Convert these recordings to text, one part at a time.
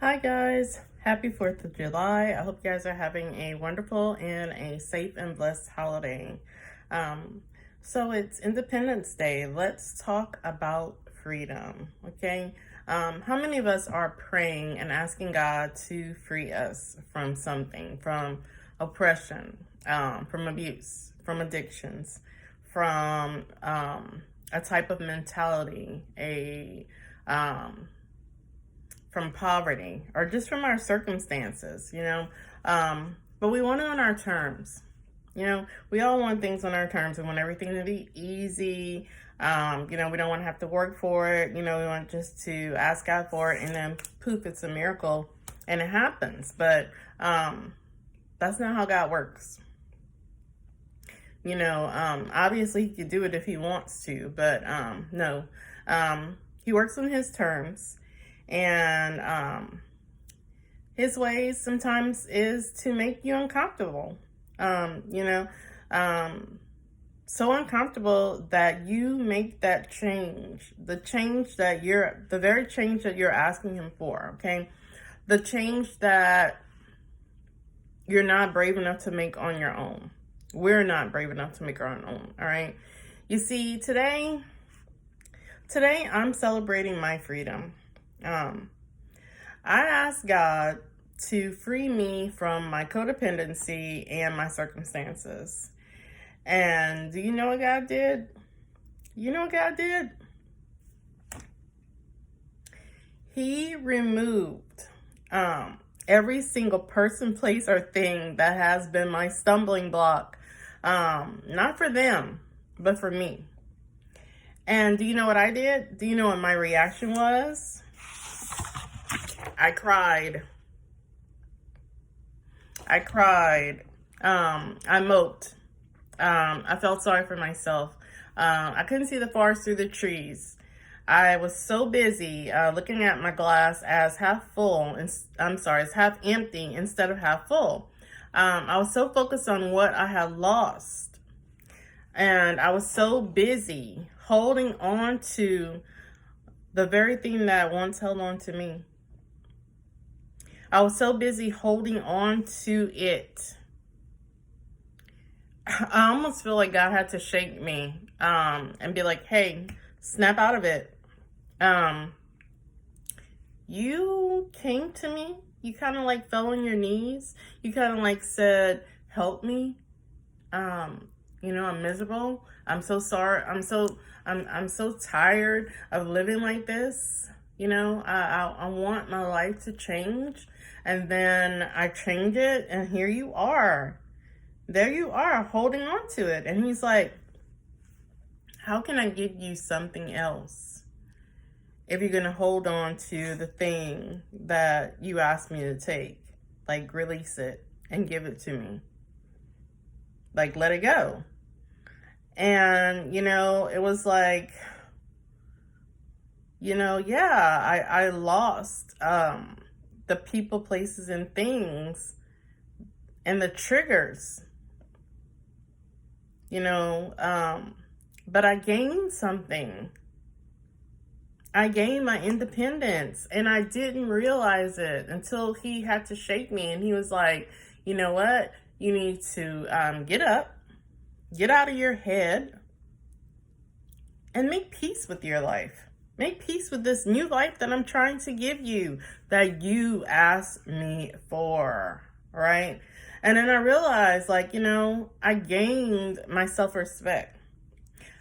Hi guys, happy 4th of July. I hope you guys are having a wonderful and a safe and blessed holiday. Um, so it's Independence Day. Let's talk about freedom, okay? How many of us are praying and asking God to free us from something, from oppression, from abuse, from addictions, from a type of mentality, from poverty or just from our circumstances. But we want it on our terms. We all want things on our terms. We want everything to be easy. We don't want to have to work for it. We want just to ask God for it and then poof, it's a miracle and it happens. But that's not how God works. Obviously he could do it if he wants to, but no. He works on his terms. And his ways sometimes is to make you uncomfortable. So uncomfortable that you make that change, the very change that you're asking him for, okay? The change that you're not brave enough to make on your own. We're not brave enough to make our own, all right? You see, today I'm celebrating my freedom. I asked God to free me from my codependency and my circumstances. And do you know what God did? You know what God did? He removed every single person, place, or thing that has been my stumbling block. Not for them, but for me. And do you know what I did? Do you know what my reaction was? I cried. I moped. I felt sorry for myself. I couldn't see the forest through the trees. I was so busy looking at my glass as half full, as half empty instead of half full. I was so focused on what I had lost. And I was so busy holding on to the very thing that once held on to me. I was so busy holding on to it. I almost feel like God had to shake me and be like, hey, snap out of it. You came to me. You kind of like fell on your knees. You kind of like said, help me. I'm miserable. I'm so sorry. I'm so tired of living like this. I want my life to change. And then I change it, and here you are. There you are, holding on to it. And he's like, how can I give you something else if you're going to hold on to the thing that you asked me to take? Like, release it and give it to me. Like, let it go. And, it was like, I lost the people, places, and things and the triggers, but I gained something. I gained my independence, and I didn't realize it until he had to shake me, and he was like, you know what? You need to get up, get out of your head, and make peace with your life. Make peace with this new life that I'm trying to give you, that you asked me for, right? And then I realized, I gained my self-respect.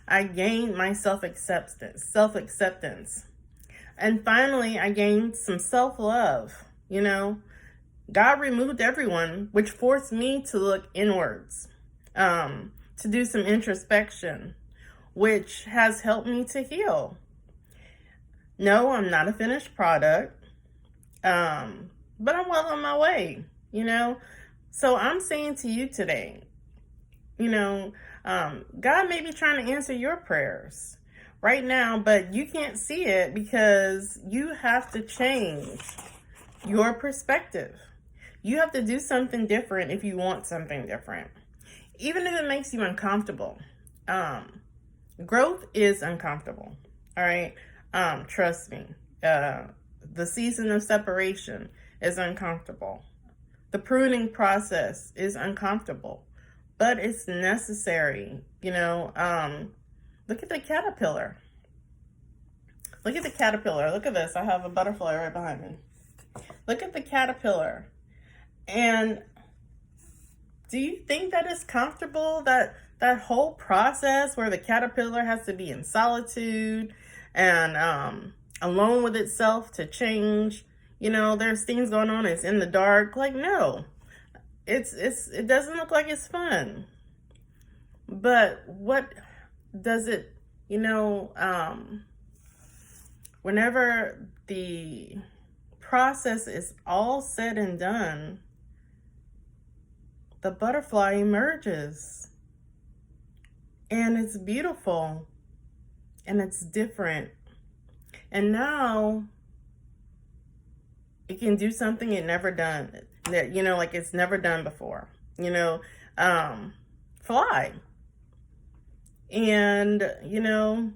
I gained my self-acceptance. And finally, I gained some self-love. God removed everyone, which forced me to look inwards, to do some introspection, which has helped me to heal. No, I'm not a finished product, but I'm well on my way, So I'm saying to you today, God may be trying to answer your prayers right now, but you can't see it because you have to change your perspective. You have to do something different if you want something different, even if it makes you uncomfortable. Growth is uncomfortable, all right? Trust me. The season of separation is uncomfortable. The pruning process is uncomfortable, but it's necessary. You know, look at the caterpillar. Look at the caterpillar. Look at this. I have a butterfly right behind me. Look at the caterpillar. And do you think that it's comfortable, that whole process where the caterpillar has to be in solitude and alone with itself to change? You know, there's things going on. It's in the dark. Like, no, it doesn't look like it's fun. But what does it, you know, whenever the process is all said and done, the butterfly emerges. And it's beautiful. And it's different. And now it can do something it never done. That, you know, like it's never done before. You know, fly. And, you know,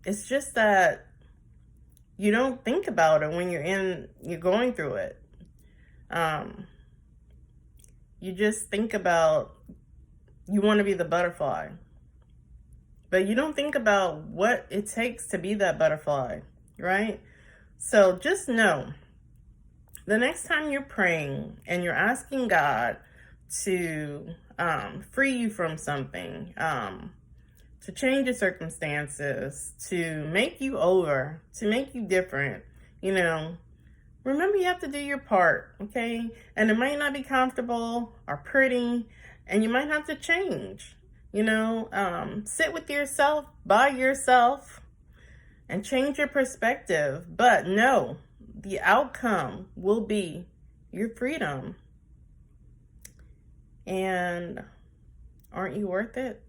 it's just that you don't think about it when you're going through it. You just think about, you want to be the butterfly, but you don't think about what it takes to be that butterfly, right? So just know, the next time you're praying and you're asking God to free you from something, to change your circumstances, to make you over, to make you different, you know, remember you have to do your part, okay? And it might not be comfortable or pretty, and you might have to change, you know, sit with yourself, by yourself, and change your perspective. But no, the outcome will be your freedom. And aren't you worth it?